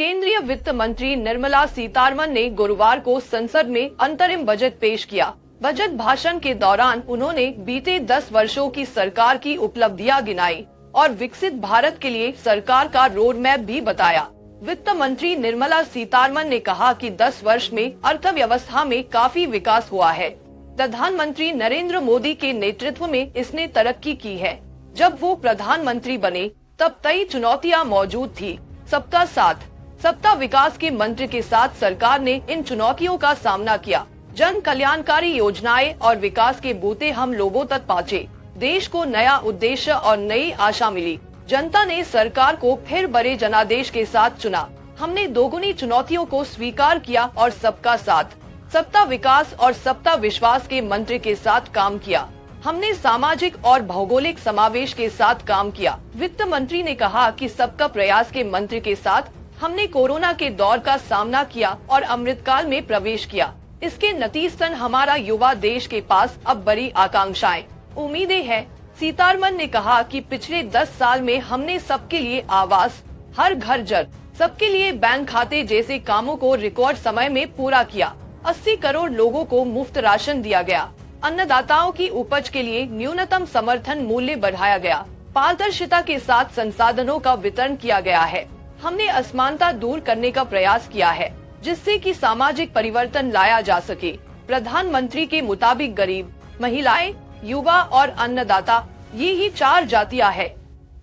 केंद्रीय वित्त मंत्री निर्मला सीतारमण ने गुरुवार को संसद में अंतरिम बजट पेश किया। बजट भाषण के दौरान उन्होंने बीते 10 वर्षों की सरकार की उपलब्धियां गिनाई और विकसित भारत के लिए सरकार का रोड मैप भी बताया। वित्त मंत्री निर्मला सीतारमण ने कहा कि 10 वर्ष में अर्थव्यवस्था में काफी विकास हुआ है। प्रधानमंत्री नरेंद्र मोदी के नेतृत्व में इसने तरक्की की है। जब वो प्रधानमंत्री बने तब कई चुनौतियां मौजूद थी। सबका साथ सबका विकास के मंत्र के साथ सरकार ने इन चुनौतियों का सामना किया। जन कल्याणकारी योजनाएं और विकास के बूते हम लोगों तक पहुँचे। देश को नया उद्देश्य और नई आशा मिली। जनता ने सरकार को फिर बड़े जनादेश के साथ चुना। हमने दोगुनी चुनौतियों को स्वीकार किया और सबका साथ सबका विकास और सबका विश्वास के मंत्र के साथ काम किया। हमने सामाजिक और भौगोलिक समावेश के साथ काम किया। वित्त मंत्री ने कहा कि सबका प्रयास के मंत्र के साथ हमने कोरोना के दौर का सामना किया और अमृतकाल में प्रवेश किया। इसके नतीजतन हमारा युवा देश के पास अब बड़ी आकांक्षाएं, उम्मीदें हैं। सीतारमण ने कहा कि पिछले 10 साल में हमने सबके लिए आवास, हर घर जल, सबके लिए बैंक खाते जैसे कामों को रिकॉर्ड समय में पूरा किया। 80 करोड़ लोगों को मुफ्त राशन दिया गया। अन्नदाताओं की उपज के लिए न्यूनतम समर्थन मूल्य बढ़ाया गया। पारदर्शिता के साथ संसाधनों का वितरण किया गया है। हमने असमानता दूर करने का प्रयास किया है जिससे कि सामाजिक परिवर्तन लाया जा सके। प्रधानमंत्री के मुताबिक गरीब, महिलाएं, युवा और अन्नदाता ये ही 4 जातियां हैं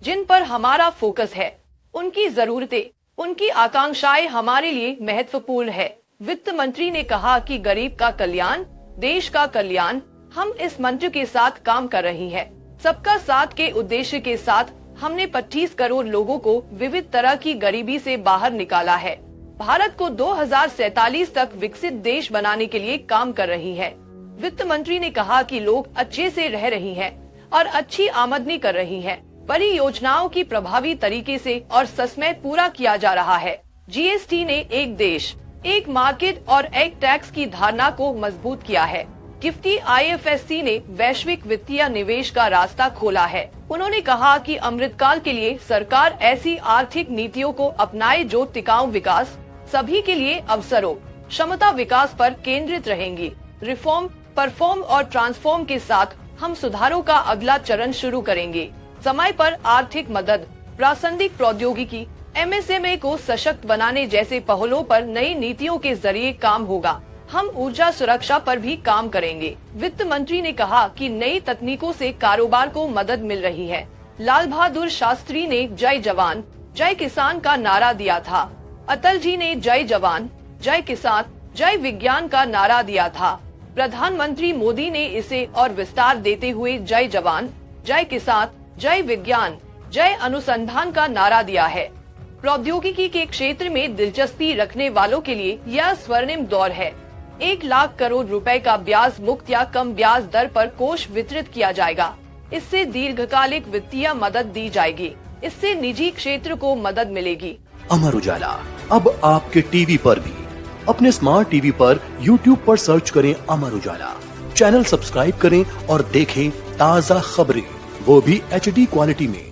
जिन पर हमारा फोकस है। उनकी जरूरतें, उनकी आकांक्षाएं हमारे लिए महत्वपूर्ण है। वित्त मंत्री ने कहा कि गरीब का कल्याण, देश का कल्याण, हम इस मंत्र के साथ काम कर रही हैं। सबका साथ के उद्देश्य के साथ हमने 25 करोड़ लोगों को विविध तरह की गरीबी से बाहर निकाला है। भारत को 2047 तक विकसित देश बनाने के लिए काम कर रही है। वित्त मंत्री ने कहा कि लोग अच्छे से रह रही हैं और अच्छी आमदनी कर रही हैं। बड़ी योजनाओं की प्रभावी तरीके से और ससमय पूरा किया जा रहा है। जीएसटी ने एक देश, एक मार्केट और एक टैक्स की धारणा को मजबूत किया है। गिफ्टी आईएफएससी ने वैश्विक वित्तीय निवेश का रास्ता खोला है। उन्होंने कहा कि अमृतकाल के लिए सरकार ऐसी आर्थिक नीतियों को अपनाए जो टिकाऊ विकास, सभी के लिए अवसरों, क्षमता विकास पर केंद्रित रहेंगी। रिफॉर्म, परफॉर्म और ट्रांसफॉर्म के साथ हम सुधारों का अगला चरण शुरू करेंगे। समय पर आर्थिक मदद, प्रासंगिक प्रौद्योगिकी, एमएसएमई को सशक्त बनाने जैसे पहलों पर नई नीतियों के जरिए काम होगा। हम ऊर्जा सुरक्षा पर भी काम करेंगे। वित्त मंत्री ने कहा कि नई तकनीकों से कारोबार को मदद मिल रही है। लाल बहादुर शास्त्री ने जय जवान, जय किसान का नारा दिया था। अटल जी ने जय जवान, जय किसान, जय विज्ञान का नारा दिया था। प्रधानमंत्री मोदी ने इसे और विस्तार देते हुए जय जवान, जय किसान, जय विज्ञान, जय अनुसंधान का नारा दिया है। प्रौद्योगिकी के क्षेत्र में दिलचस्पी रखने वालों के लिए यह स्वर्णिम दौर है। 1 लाख करोड़ रुपए का ब्याज मुक्त या कम ब्याज दर पर कोष वितरित किया जाएगा। इससे दीर्घकालिक वित्तीय मदद दी जाएगी। इससे निजी क्षेत्र को मदद मिलेगी। अमर उजाला अब आपके टीवी पर भी। अपने स्मार्ट टीवी पर YouTube पर सर्च करें अमर उजाला, चैनल सब्सक्राइब करें और देखें ताज़ा खबरें, वो भी HD क्वालिटी में।